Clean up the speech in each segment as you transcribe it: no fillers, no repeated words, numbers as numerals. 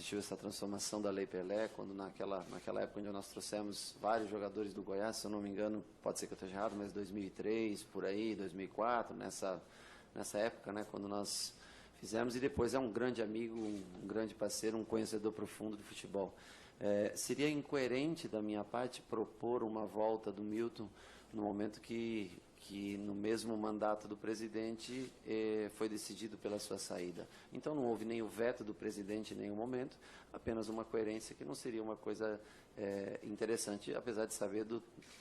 existiu essa transformação da Lei Pelé, quando naquela época onde nós trouxemos vários jogadores do Goiás, se eu não me engano, pode ser que eu esteja errado, mas 2003, por aí, 2004, nessa época, né, quando nós fizemos, e depois é um grande amigo, um grande parceiro, um conhecedor profundo do futebol. Seria incoerente da minha parte propor uma volta do Milton no momento que no mesmo mandato do presidente foi decidido pela sua saída. Então não houve nem o veto do presidente em nenhum momento, apenas uma coerência que não seria uma coisa interessante, apesar de saber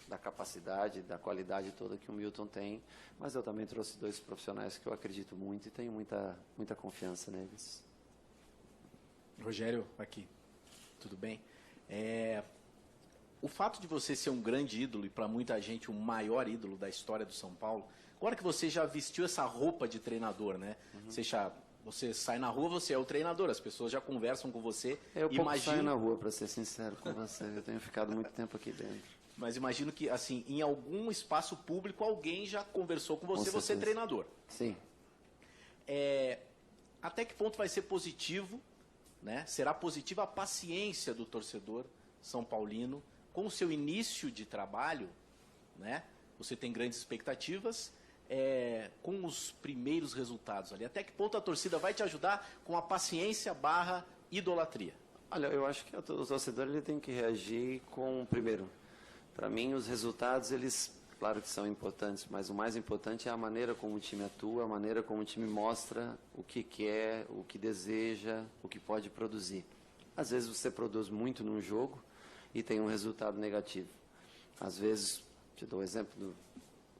da capacidade, da qualidade toda que o Milton tem, mas eu também trouxe dois profissionais que eu acredito muito e tenho muita confiança neles. Rogério, aqui, tudo bem? O fato de você ser um grande ídolo e para muita gente o maior ídolo da história do São Paulo, agora que você já vestiu essa roupa de treinador, né? Uhum. Você sai na rua, você é o treinador, as pessoas já conversam com você. Eu pouco saio na rua, para ser sincero com você, eu tenho ficado muito tempo aqui dentro. Mas imagino que, assim, em algum espaço público, alguém já conversou com você, você é treinador. Sim. Até que ponto vai ser positivo, né? Será positiva a paciência do torcedor são paulino com o seu início de trabalho, né? Você tem grandes expectativas, com os primeiros resultados ali. Até que ponto a torcida vai te ajudar com a paciência / idolatria? Olha, eu acho que o torcedor ele tem que reagir com, primeiro, para mim os resultados, eles, claro que são importantes, mas o mais importante é a maneira como o time atua, a maneira como o time mostra o que quer, o que deseja, o que pode produzir. Às vezes você produz muito num jogo e tem um resultado negativo. Às vezes, te dou o exemplo,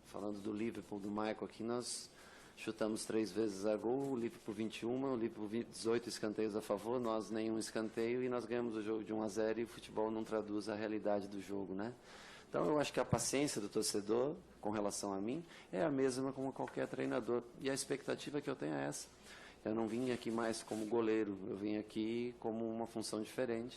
falando do Liverpool, do Michael aqui, nós chutamos 3 vezes a gol, o Liverpool 21, o Liverpool 18 escanteios a favor, nós nenhum escanteio e nós ganhamos o jogo de 1-0 e o futebol não traduz a realidade do jogo, né? Então eu acho que a paciência do torcedor com relação a mim é a mesma como qualquer treinador e a expectativa que eu tenho é essa. Eu não vim aqui mais como goleiro, eu vim aqui como uma função diferente,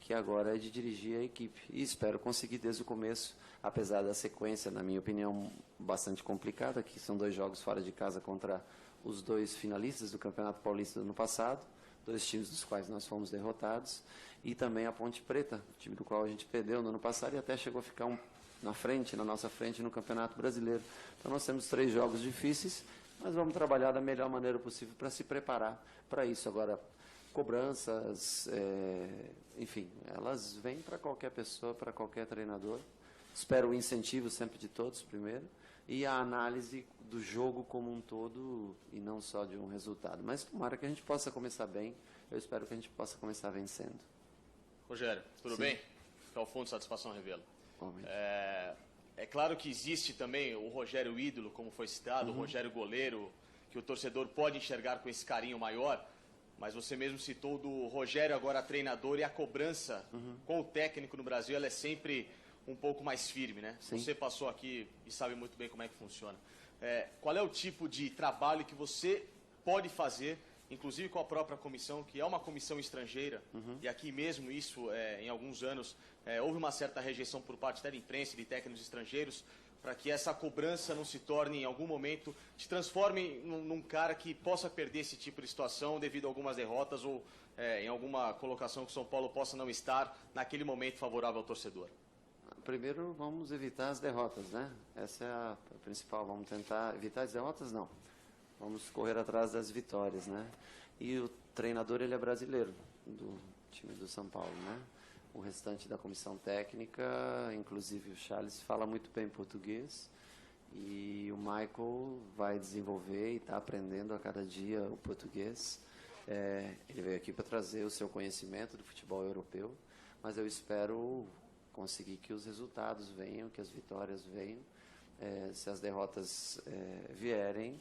que agora é de dirigir a equipe. E espero conseguir desde o começo, apesar da sequência, na minha opinião, bastante complicada, que são 2 jogos fora de casa contra os 2 finalistas do Campeonato Paulista do ano passado, 2 times dos quais nós fomos derrotados, e também a Ponte Preta, time do qual a gente perdeu no ano passado e até chegou a ficar na nossa frente no Campeonato Brasileiro. Então nós temos 3 jogos difíceis, mas vamos trabalhar da melhor maneira possível para se preparar para isso. Agora, cobranças, enfim, elas vêm para qualquer pessoa, para qualquer treinador. Espero o incentivo sempre de todos, primeiro, e a análise do jogo como um todo, e não só de um resultado. Mas tomara que a gente possa começar bem, eu espero que a gente possa começar vencendo. Rogério, tudo Sim. bem? Calfon, satisfação revela. É claro que existe também o Rogério ídolo, como foi citado, o Rogério goleiro, que o torcedor pode enxergar com esse carinho maior, mas você mesmo citou do Rogério agora treinador e a cobrança com o técnico no Brasil, ela é sempre um pouco mais firme, né? Sim. Você passou aqui e sabe muito bem como é que funciona. Qual é o tipo de trabalho que você pode fazer, inclusive com a própria comissão, que é uma comissão estrangeira, e aqui mesmo isso, em alguns anos, houve uma certa rejeição por parte da imprensa e de técnicos estrangeiros, para que essa cobrança não se torne, em algum momento, te transforme num cara que possa perder esse tipo de situação devido a algumas derrotas ou em alguma colocação que o São Paulo possa não estar naquele momento favorável ao torcedor? Primeiro, vamos evitar as derrotas, né? Essa é a principal. Vamos tentar evitar as derrotas? Não. Vamos correr atrás das vitórias, né? E o treinador, ele é brasileiro, do time do São Paulo, né? O restante da comissão técnica, inclusive o Charles, fala muito bem português. E o Michael vai desenvolver e está aprendendo a cada dia o português. Ele veio aqui para trazer o seu conhecimento do futebol europeu, mas eu espero conseguir que os resultados venham, que as vitórias venham. Se as derrotas vierem,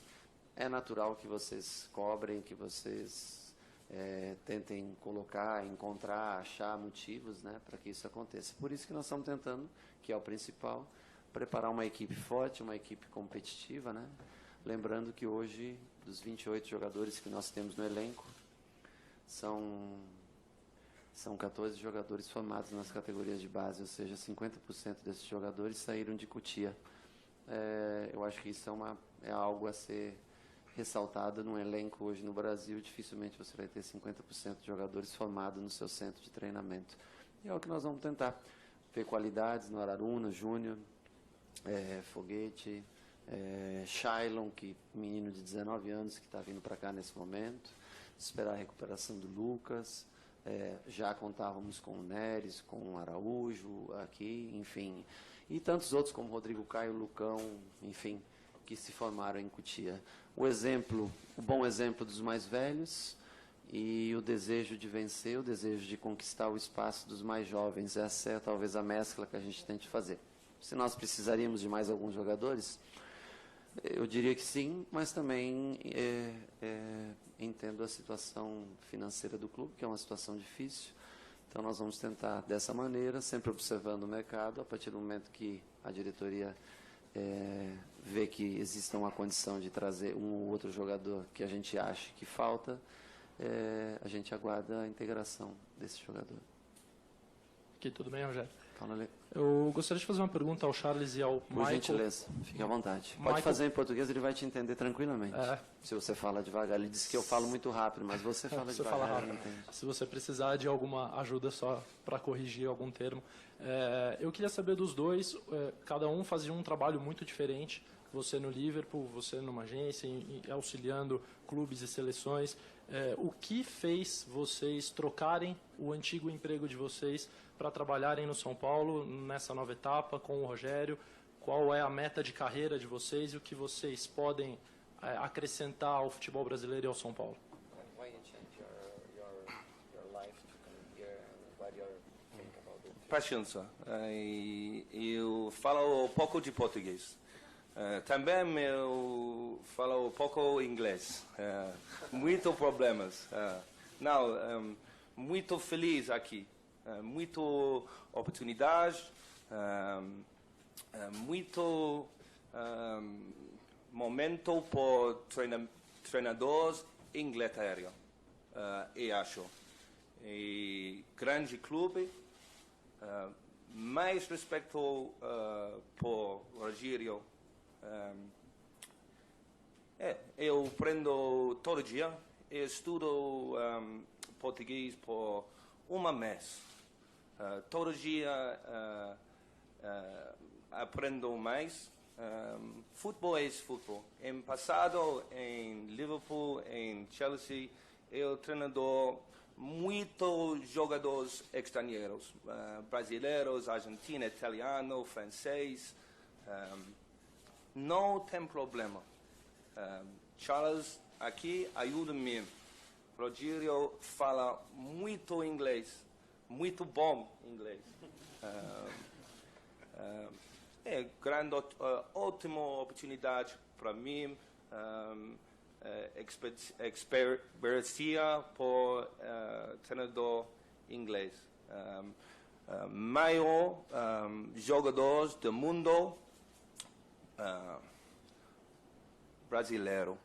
é natural que vocês cobrem, que vocês tentem colocar, encontrar, achar motivos, né, para que isso aconteça. Por isso que nós estamos tentando, que é o principal, preparar uma equipe forte, uma equipe competitiva, né? Lembrando que hoje, dos 28 jogadores que nós temos no elenco, são 14 jogadores formados nas categorias de base, ou seja, 50% desses jogadores saíram de Cotia. Eu acho que isso é algo a ser ressaltada num elenco hoje no Brasil. Dificilmente você vai ter 50% de jogadores formados no seu centro de treinamento. E é o que nós vamos tentar. Ver qualidades no Araruna, Júnior, Foguete, Shailon, menino de 19 anos que está vindo para cá nesse momento. Esperar a recuperação do Lucas. Já contávamos com o Neres, com o Araújo aqui, enfim. E tantos outros como Rodrigo Caio, Lucão, enfim, que se formaram em Cotia. O bom exemplo dos mais velhos e o desejo de vencer, o desejo de conquistar o espaço dos mais jovens. Essa é talvez a mescla que a gente tente fazer. Se nós precisaríamos de mais alguns jogadores, eu diria que sim, mas também entendo a situação financeira do clube, que é uma situação difícil. Então nós vamos tentar dessa maneira, sempre observando o mercado. A partir do momento que a diretoria vê que existe uma condição de trazer um ou outro jogador que a gente acha que falta, a gente aguarda a integração desse jogador. Aqui, tudo bem, Rogério? Fala, Lê. Eu gostaria de fazer uma pergunta ao Charles e ao Por Michael. gentileza, fique à vontade. Pode Michael... fazer em português, ele vai te entender tranquilamente. Se você fala devagar. Ele disse que eu falo muito rápido, mas você fala você devagar. Fala rápido. Se você precisar de alguma ajuda só para corrigir algum termo. Eu queria saber dos dois, cada um fazia um trabalho muito diferente. Você no Liverpool, você numa agência, auxiliando clubes e seleções. O que fez vocês trocarem o antigo emprego de vocês para trabalharem no São Paulo nessa nova etapa com o Rogério? Qual é a meta de carreira de vocês e o que vocês podem acrescentar ao futebol brasileiro e ao São Paulo? Paciência. Eu falo pouco de português. Também eu falo pouco inglês. Muito problemas. Não, muito feliz aqui. Muito oportunidade. Muito momento por treinadores Inglaterra. Eu acho. E grande clube. Mais respeito por Rogério. Eu aprendo todo dia. Eu estudo português por um mês. Todo dia aprendo mais. Futebol é futebol. Em passado, em Liverpool, em Chelsea, eu treinador muitos jogadores estrangeiros, brasileiros, argentino, italiano, francês. Não tem problema. Charles aqui ajuda-me. Rogério fala muito inglês, muito bom inglês. Grande, ótima oportunidade para mim. Experiência por treinador inglês. Maior jogadores do mundo brasileiro,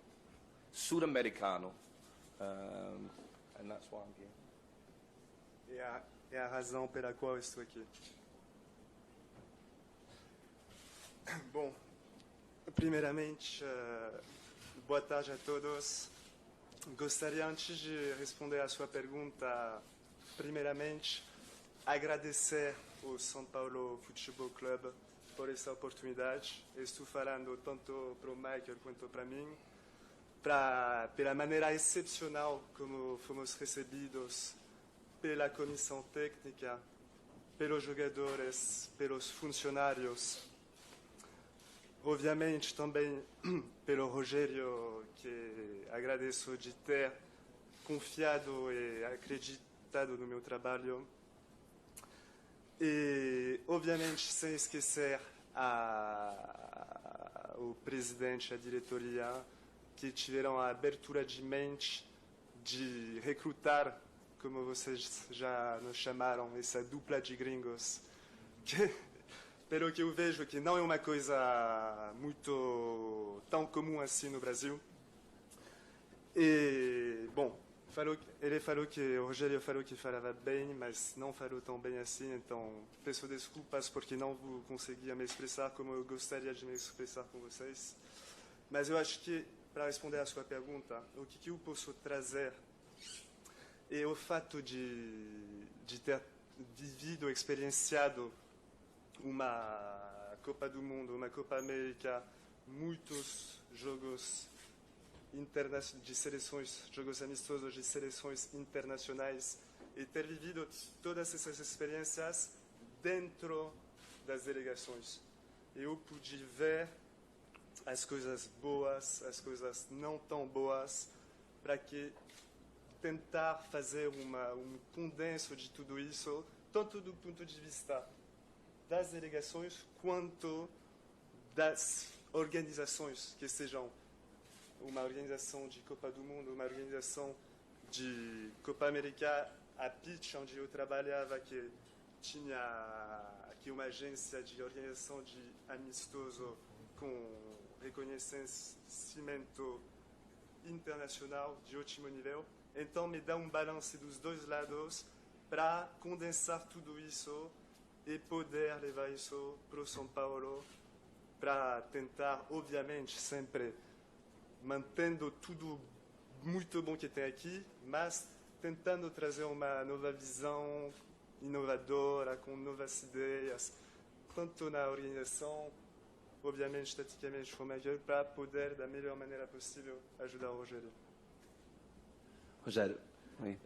sul-americano. And that's why I'm here. É a razão pela qual estou aqui. Bom, primeiramente, boa tarde a todos. Gostaria, antes de responder a sua pergunta, primeiramente, agradecer ao São Paulo Futebol Clube por essa oportunidade. Estou falando tanto para o Michael quanto para mim, pela maneira excepcional como fomos recebidos pela comissão técnica, pelos jogadores, pelos funcionários. Obviamente também pelo Rogério, que agradeço de ter confiado e acreditado no meu trabalho. E, obviamente, sem esquecer o presidente e a diretoria, que tiveram a abertura de mente de recrutar, como vocês já nos chamaram, essa dupla de gringos, que, pelo que eu vejo, que não é uma coisa muito tão comum assim no Brasil. E, bom, o Rogério falou que falava bem, mas não falou tão bem assim, então peço desculpas porque não vou conseguir me expressar como eu gostaria de me expressar com vocês. Mas eu acho que para responder à sua pergunta, o que eu posso trazer é o fato de ter vivido, experienciado uma Copa do Mundo, uma Copa América, muitos jogos de seleções, jogos amistosos de seleções internacionais, e ter vivido todas essas experiências dentro das delegações. Eu pude ver as coisas boas, as coisas não tão boas, para que tentar fazer um condenso de tudo isso, tanto do ponto de vista das delegações quanto das organizações, que sejam uma organização de Copa do Mundo, uma organização de Copa América. A Pitch, onde eu trabalhava, que tinha aqui uma agência de organização de amistoso com reconhecimento internacional de ótimo nível. Então, me dá um balanço dos dois lados para condensar tudo isso e poder levar isso para o São Paulo, para tentar, obviamente, sempre mantendo tudo muito bom que tem aqui, mas tentando trazer uma nova visão inovadora, com novas ideias, tanto na organização, obviamente, taticamente, para poder, da melhor maneira possível, ajudar o Rogério. Rogério, Oi.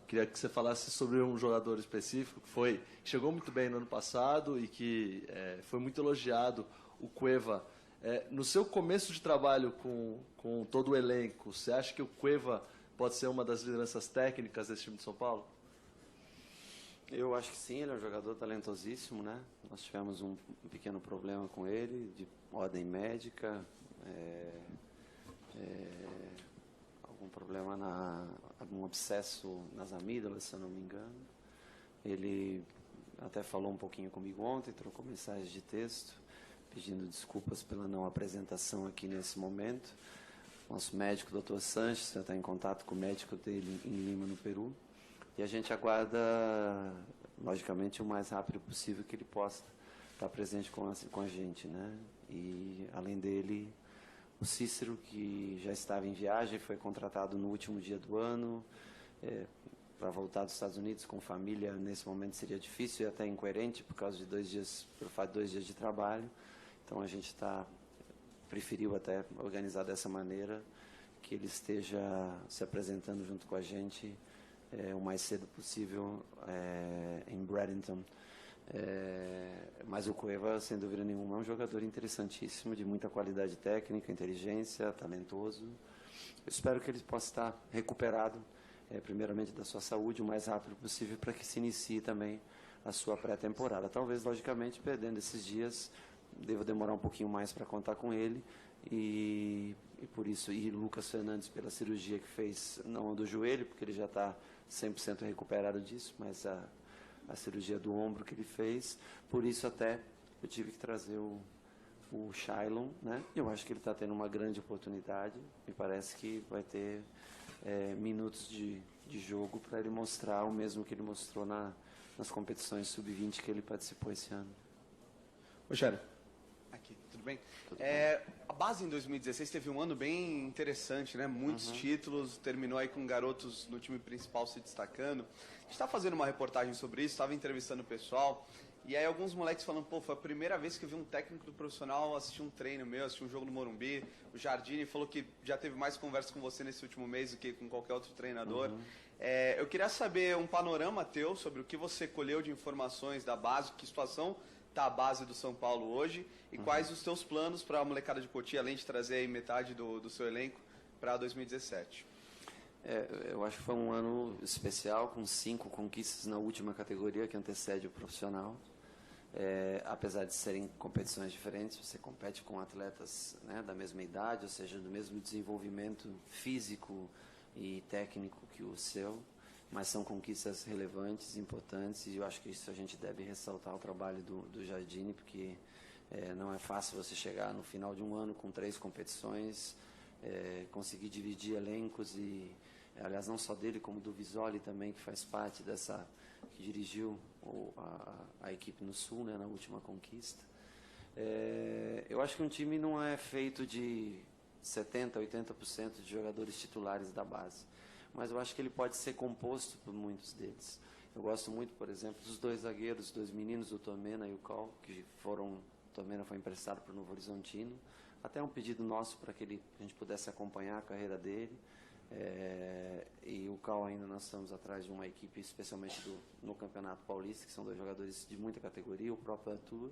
queria que você falasse sobre um jogador específico que chegou muito bem no ano passado e que foi muito elogiado, o Cueva. No seu começo de trabalho com todo o elenco, você acha que o Cueva pode ser uma das lideranças técnicas desse time de São Paulo? Eu acho que sim, ele é um jogador talentosíssimo, né? Nós tivemos um pequeno problema com ele, de ordem médica, algum problema, algum abscesso nas amígdalas, se eu não me engano. Ele até falou um pouquinho comigo ontem, trocou mensagens de texto, pedindo desculpas pela não apresentação aqui nesse momento. Nosso médico, Dr. Sanches, já está em contato com o médico dele em Lima, no Peru. E a gente aguarda, logicamente, o mais rápido possível que ele possa estar presente com a gente, né? E, além dele, o Cícero, que já estava em viagem, foi contratado no último dia do ano, para voltar dos Estados Unidos com família. Nesse momento seria difícil e até incoerente, por causa de 2 dias, pelo fato de 2 dias de trabalho. Então, a gente preferiu até organizar dessa maneira, que ele esteja se apresentando junto com a gente o mais cedo possível em Bradenton. Mas o Cueva, sem dúvida nenhuma, é um jogador interessantíssimo, de muita qualidade técnica, inteligência, talentoso. Eu espero que ele possa estar recuperado, primeiramente da sua saúde, o mais rápido possível, para que se inicie também a sua pré-temporada. Talvez, logicamente, perdendo esses dias, devo demorar um pouquinho mais para contar com ele, e por isso, e Lucas Fernandes pela cirurgia que fez, não do joelho, porque ele já está 100% recuperado disso, mas a cirurgia do ombro que ele fez, por isso até eu tive que trazer o Shailon, né? Eu acho que ele está tendo uma grande oportunidade, me parece que vai ter minutos de jogo para ele mostrar o mesmo que ele mostrou nas competições sub-20 que ele participou esse ano. Rogério. Aqui, tudo bem? A base em 2016 teve um ano bem interessante, né? Muitos títulos, terminou aí com garotos no time principal se destacando. A gente está fazendo uma reportagem sobre isso, estava entrevistando o pessoal, e aí alguns moleques falando, pô, foi a primeira vez que eu vi um técnico do profissional assistir um treino meu, assistir um jogo no Morumbi. O Jardine falou que já teve mais conversa com você nesse último mês do que com qualquer outro treinador. Eu queria saber um panorama teu sobre o que você colheu de informações da base, que situação está a base do São Paulo hoje e quais os teus planos para a molecada de Cotia, além de trazer aí metade do seu elenco para 2017? Eu acho que foi um ano especial, com 5 conquistas na última categoria que antecede o profissional. Apesar de serem competições diferentes, você compete com atletas, né, da mesma idade, ou seja, do mesmo desenvolvimento físico e técnico que o seu, mas são conquistas relevantes, importantes, e eu acho que isso a gente deve ressaltar o trabalho do Jardine, porque não é fácil você chegar no final de um ano com 3 competições, conseguir dividir elencos e, aliás, não só dele, como do Visoli também, que faz parte dessa, que dirigiu a equipe no Sul, né, na última conquista. Eu acho que um time não é feito de 70%, 80% de jogadores titulares da base. Mas eu acho que ele pode ser composto por muitos deles. Eu gosto muito, por exemplo, dos dois zagueiros, dois meninos, o Tomena e o Cal, que foram... O Tomena foi emprestado para o Novo Horizontino. Até um pedido nosso para que a gente pudesse acompanhar a carreira dele. E o Cal ainda nós estamos atrás de uma equipe, especialmente no Campeonato Paulista, que são dois jogadores de muita categoria, o próprio Arthur.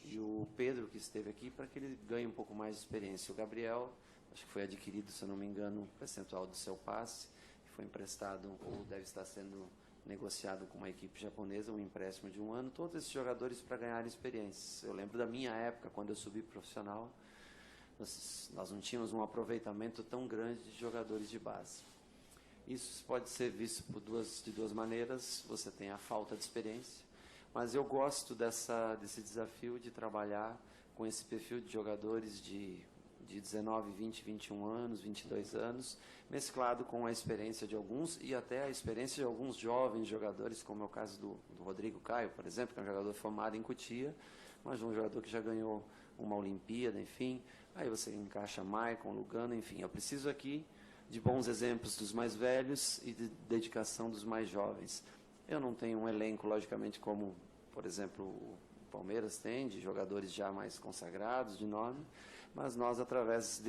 E o Pedro, que esteve aqui, para que ele ganhe um pouco mais de experiência. O Gabriel, acho que foi adquirido, se eu não me engano, um percentual do seu passe, foi emprestado ou deve estar sendo negociado com uma equipe japonesa, um empréstimo de 1 ano. Todos esses jogadores para ganhar experiência. Eu lembro da minha época, quando eu subi profissional, nós não tínhamos um aproveitamento tão grande de jogadores de base. Isso pode ser visto de duas maneiras. Você tem a falta de experiência, mas eu gosto desse desafio de trabalhar com esse perfil de jogadores de 19, 20, 21 anos, 22 anos, mesclado com a experiência de alguns e até a experiência de alguns jovens jogadores, como é o caso do Rodrigo Caio, por exemplo, que é um jogador formado em Cotia, mas um jogador que já ganhou uma Olimpíada, enfim. Aí você encaixa Maicon, Lugano, enfim. Eu preciso aqui de bons exemplos dos mais velhos e de dedicação dos mais jovens. Eu não tenho um elenco, logicamente, como, por exemplo, o Palmeiras tem, de jogadores já mais consagrados, de nome, mas nós, através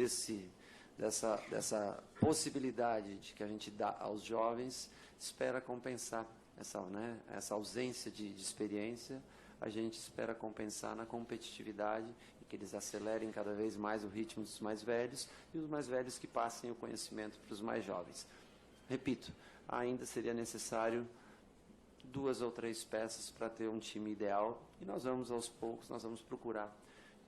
dessa possibilidade de que a gente dá aos jovens, espera compensar essa ausência de experiência, a gente espera compensar na competitividade e que eles acelerem cada vez mais o ritmo dos mais velhos e os mais velhos que passem o conhecimento para os mais jovens. Repito, ainda seria necessário 2 ou 3 peças para ter um time ideal e nós vamos aos poucos, nós vamos procurar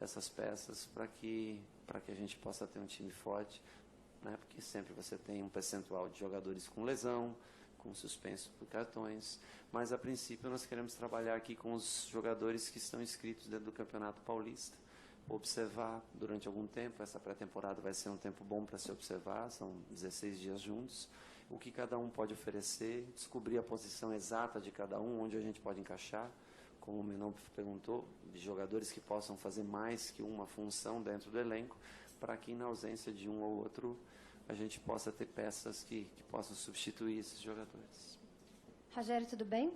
essas peças para que a gente possa ter um time forte, né? Porque sempre você tem um percentual de jogadores com lesão, com suspenso por cartões, mas a princípio nós queremos trabalhar aqui com os jogadores que estão inscritos dentro do Campeonato Paulista, observar durante algum tempo. Essa pré-temporada vai ser um tempo bom para se observar, são 16 dias juntos, o que cada um pode oferecer, descobrir a posição exata de cada um, onde a gente pode encaixar, como o Menon perguntou, de jogadores que possam fazer mais que uma função dentro do elenco, para que na ausência de um ou outro a gente possa ter peças que possam substituir esses jogadores. Rogério, tudo bem?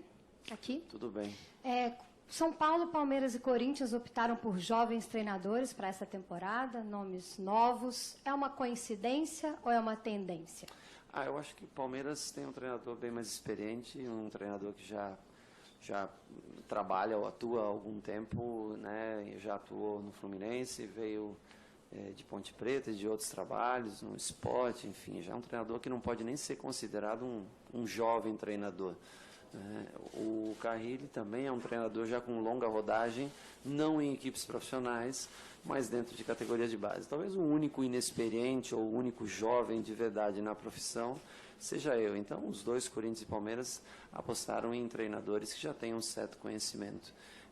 Aqui? Tudo bem. São Paulo, Palmeiras e Corinthians optaram por jovens treinadores para essa temporada, nomes novos. É uma coincidência ou é uma tendência? Eu acho que o Palmeiras tem um treinador bem mais experiente, um treinador que já trabalha ou atua há algum tempo, né? Já atuou no Fluminense, veio de Ponte Preta e de outros trabalhos, no Sport, enfim, já é um treinador que não pode nem ser considerado um jovem treinador. O Carrilli também é um treinador já com longa rodagem, não em equipes profissionais, mas dentro de categorias de base. Talvez o único inexperiente ou o único jovem de verdade na profissão seja eu. Então, os dois, Corinthians e Palmeiras, apostaram em treinadores que já têm um certo conhecimento.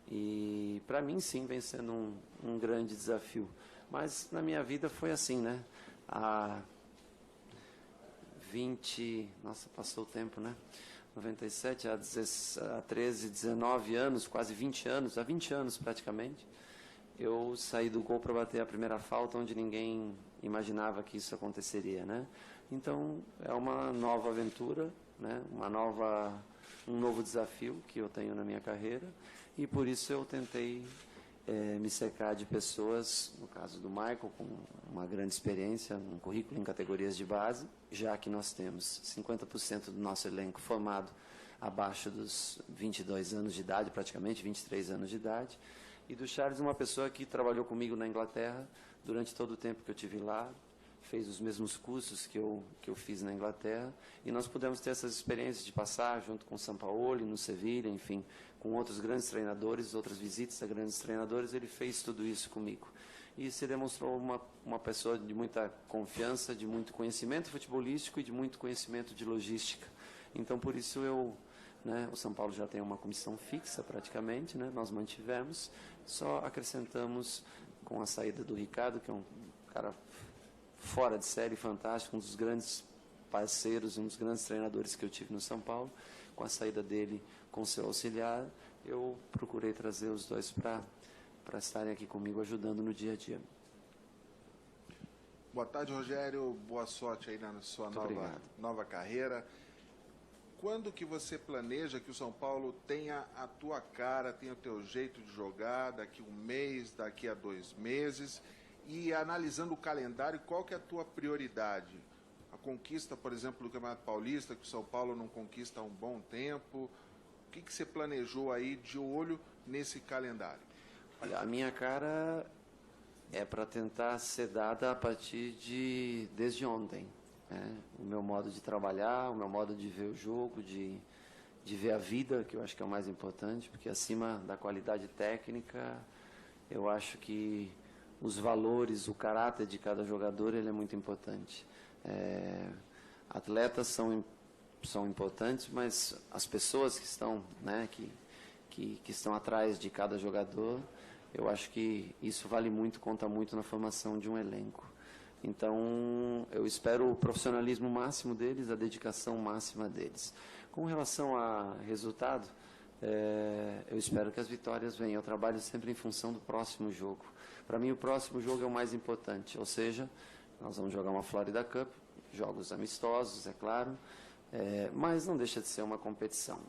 E, para mim, sim, vem sendo um grande desafio. Mas, na minha vida, foi assim, né? Há 20... Nossa, passou o tempo, né? 97, há 13, 19 anos, quase 20 anos, há 20 anos praticamente, eu saí do gol para bater a primeira falta, onde ninguém imaginava que isso aconteceria, né? Então, é uma nova aventura, né? Um novo desafio que eu tenho na minha carreira, e por isso eu tentei me cercar de pessoas, no caso do Michael, com uma grande experiência, um currículo em categorias de base, já que nós temos 50% do nosso elenco formado abaixo dos 22 anos de idade, praticamente 23 anos de idade, e do Charles, uma pessoa que trabalhou comigo na Inglaterra durante todo o tempo que eu estive lá, fez os mesmos cursos que eu fiz na Inglaterra, e nós pudemos ter essas experiências de passar junto com o Sampaoli, no Sevilha, enfim, com outros grandes treinadores, outras visitas a grandes treinadores. Ele fez tudo isso comigo. E se demonstrou uma pessoa de muita confiança, de muito conhecimento futebolístico e de muito conhecimento de logística. Então, por isso o São Paulo já tem uma comissão fixa praticamente, né? Nós mantivemos, só acrescentamos com a saída do Ricardo, que é um cara fora de série, fantástico, um dos grandes parceiros, um dos grandes treinadores que eu tive no São Paulo. Com a saída dele com seu auxiliar, eu procurei trazer os dois para estarem aqui comigo, ajudando no dia a dia. Boa tarde, Rogério. Boa sorte aí na sua nova carreira. Quando que você planeja que o São Paulo tenha a tua cara, tenha o teu jeito de jogar, daqui um mês, daqui a 2 meses? E analisando o calendário, qual que é a tua prioridade? A conquista, por exemplo, do Campeonato Paulista, que o São Paulo não conquista há um bom tempo. O que você planejou aí de olho nesse calendário? Olha, a minha cara é para tentar ser dada a partir desde ontem. Né? O meu modo de trabalhar, o meu modo de ver o jogo, de ver a vida, que eu acho que é o mais importante, porque acima da qualidade técnica, eu acho que os valores, o caráter de cada jogador, ele é muito importante. Atletas são importantes, mas as pessoas que estão, né, que estão atrás de cada jogador, eu acho que isso vale muito, conta muito na formação de um elenco. Então, eu espero o profissionalismo máximo deles, a dedicação máxima deles. Com relação a resultado, eu espero que as vitórias venham. Eu trabalho sempre em função do próximo jogo. Para mim, o próximo jogo é o mais importante, ou seja, nós vamos jogar uma Florida Cup, jogos amistosos, é claro, mas não deixa de ser uma competição.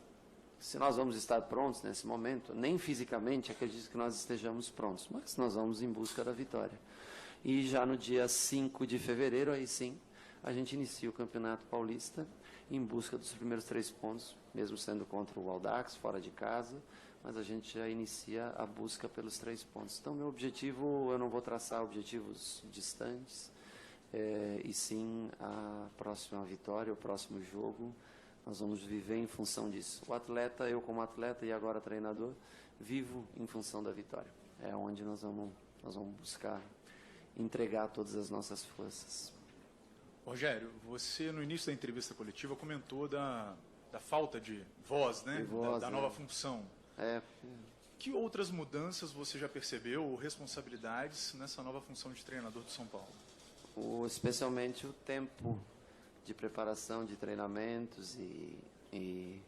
Se nós vamos estar prontos nesse momento, nem fisicamente acredito que nós estejamos prontos, mas nós vamos em busca da vitória. E já no dia 5 de fevereiro, aí sim, a gente inicia o Campeonato Paulista em busca dos primeiros 3 pontos, mesmo sendo contra o Audax, fora de casa, mas a gente já inicia a busca pelos 3 pontos. Então, meu objetivo, eu não vou traçar objetivos distantes, e sim a próxima vitória, o próximo jogo, nós vamos viver em função disso. O atleta, eu como atleta e agora treinador, vivo em função da vitória. É onde nós vamos buscar entregar todas as nossas forças. Rogério, você no início da entrevista coletiva comentou da falta de voz, né? Da nova função. Que outras mudanças você já percebeu, ou responsabilidades nessa nova função de treinador do São Paulo? Especialmente o tempo de preparação de treinamentos e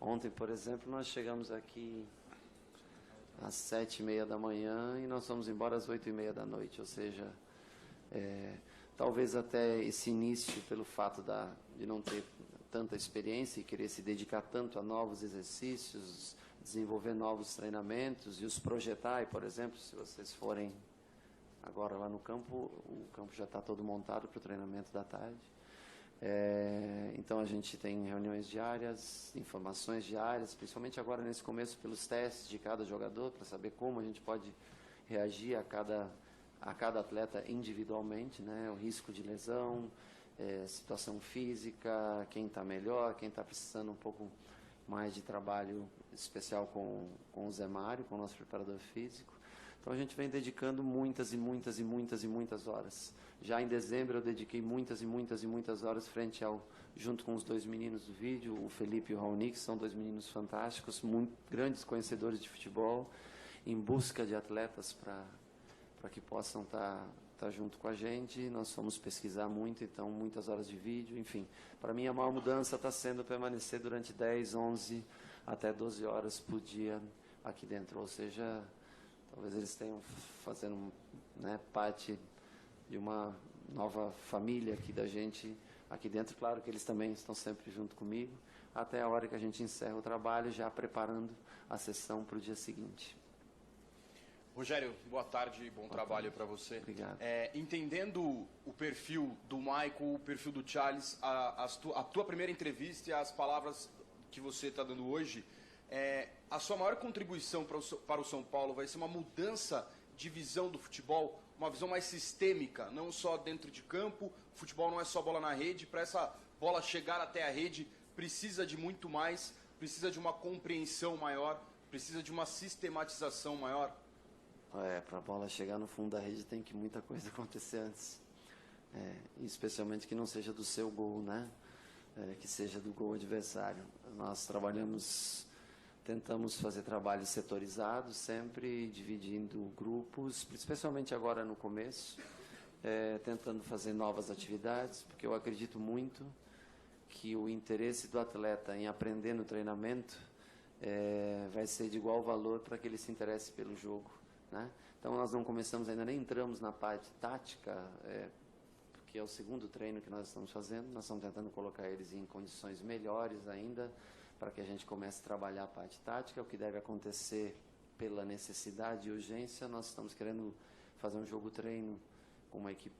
ontem, por exemplo, nós chegamos aqui às 7h30 da manhã e nós fomos embora às 8h30 da noite, ou seja, talvez até esse início, pelo fato de não ter tanta experiência e querer se dedicar tanto a novos exercícios, desenvolver novos treinamentos e os projetar, e, por exemplo, se vocês forem agora lá no campo, o campo já está todo montado para o treinamento da tarde. Então a gente tem reuniões diárias, informações diárias, principalmente agora nesse começo pelos testes de cada jogador, para saber como a gente pode reagir a cada atleta individualmente, né? O risco de lesão, situação física, quem está melhor, quem está precisando um pouco mais de trabalho especial com o Zé Mário, com o nosso preparador físico. Então a gente vem dedicando muitas horas. Já em dezembro eu dediquei muitas horas junto com os 2 meninos do vídeo, o Felipe e o Raoni, que são 2 meninos fantásticos, muito grandes conhecedores de futebol, em busca de atletas para que possam estar junto com a gente. Nós fomos pesquisar muito, então muitas horas de vídeo, enfim. Para mim a maior mudança está sendo permanecer durante 10, 11 até 12 horas por dia aqui dentro, ou seja, talvez eles tenham fazendo, né, parte de uma nova família aqui da gente, aqui dentro. Claro que eles também estão sempre junto comigo, até a hora que a gente encerra o trabalho, já preparando a sessão para o dia seguinte. Rogério, boa tarde e bom trabalho para você. Obrigado. Entendendo o perfil do Michael, o perfil do Charles, a tua primeira entrevista e as palavras que você está dando hoje, a sua maior contribuição para o São Paulo vai ser uma mudança de visão do futebol, uma visão mais sistêmica, não só dentro de campo. O futebol não é só bola na rede. Para essa bola chegar até a rede, precisa de muito mais, precisa de uma compreensão maior, precisa de uma sistematização maior. Para a bola chegar no fundo da rede tem que muita coisa acontecer antes. Especialmente que não seja do seu gol, né? Que seja do gol adversário. Nós tentamos fazer trabalhos setorizados, sempre dividindo grupos, especialmente agora no começo, tentando fazer novas atividades, porque eu acredito muito que o interesse do atleta em aprender no treinamento vai ser de igual valor para que ele se interesse pelo jogo, né? Então nós não começamos ainda, nem entramos na parte tática, que é o segundo treino que nós estamos fazendo. Nós estamos tentando colocar eles em condições melhores ainda, para que a gente comece a trabalhar a parte tática, o que deve acontecer pela necessidade e urgência. Nós estamos querendo fazer um jogo-treino com uma equipe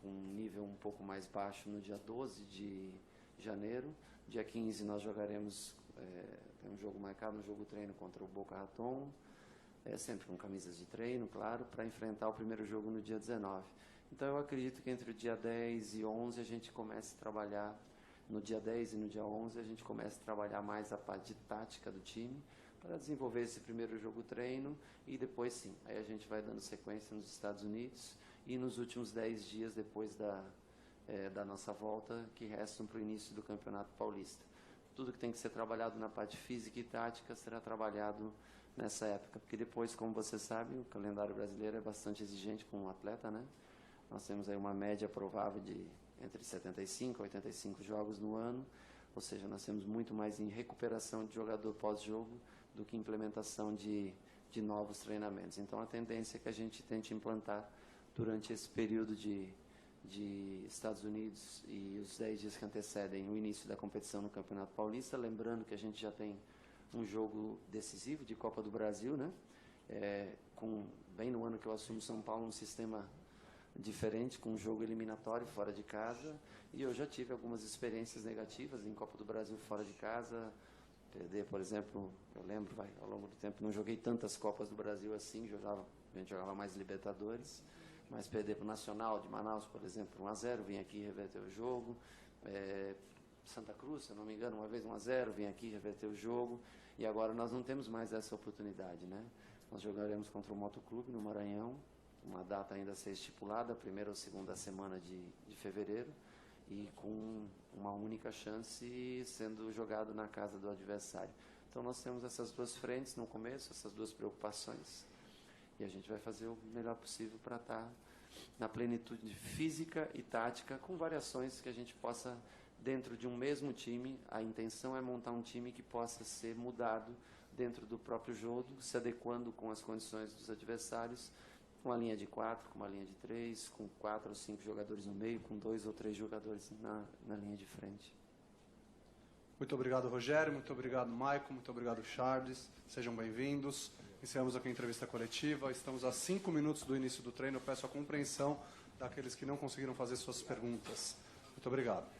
com um nível um pouco mais baixo no dia 12 de janeiro. Dia 15 nós jogaremos, tem um jogo marcado, um jogo-treino contra o Boca Raton, sempre com camisas de treino, claro, para enfrentar o primeiro jogo no dia 19. Então eu acredito que entre o dia 10 e 11 a gente comece a trabalhar, no dia 10 e no dia 11 a gente comece a trabalhar mais a parte de tática do time, para desenvolver esse primeiro jogo-treino, e depois sim, aí a gente vai dando sequência nos Estados Unidos, e nos últimos 10 dias depois da nossa volta, que restam para o início do Campeonato Paulista. Tudo que tem que ser trabalhado na parte física e tática será trabalhado nessa época, porque depois, como você sabe, o calendário brasileiro é bastante exigente com o atleta, né? Nós temos aí uma média provável de entre 75 e 85 jogos no ano, ou seja, nós temos muito mais em recuperação de jogador pós-jogo do que implementação de novos treinamentos. Então, a tendência é que a gente tente implantar durante esse período de Estados Unidos e os 10 dias que antecedem o início da competição no Campeonato Paulista, lembrando que a gente já tem um jogo decisivo de Copa do Brasil, né? Bem no ano que eu assumo São Paulo, um sistema diferente, com um jogo eliminatório fora de casa, e eu já tive algumas experiências negativas em Copa do Brasil fora de casa. Perder, por exemplo, eu lembro, ao longo do tempo, não joguei tantas Copas do Brasil assim, a gente jogava mais Libertadores, mas perder para o Nacional de Manaus, por exemplo, 1-0, vim aqui reverter o jogo. Santa Cruz, se eu não me engano, uma vez 1-0, vim aqui reverter o jogo, e agora nós não temos mais essa oportunidade, né? Nós jogaremos contra o Motoclube no Maranhão, uma data ainda a ser estipulada, a primeira ou segunda semana de fevereiro, e com uma única chance sendo jogado na casa do adversário. Então nós temos essas duas frentes no começo, essas duas preocupações, e a gente vai fazer o melhor possível para estar na plenitude física e tática, com variações que a gente possa, dentro de um mesmo time, a intenção é montar um time que possa ser mudado dentro do próprio jogo, se adequando com as condições dos adversários, com uma linha de 4, com uma linha de 3, com 4 ou 5 jogadores no meio, com 2 ou 3 jogadores na linha de frente. Muito obrigado, Rogério. Muito obrigado, Maicon. Muito obrigado, Charles. Sejam bem-vindos. Encerramos aqui a entrevista coletiva. Estamos a 5 minutos do início do treino. Eu peço a compreensão daqueles que não conseguiram fazer suas perguntas. Muito obrigado.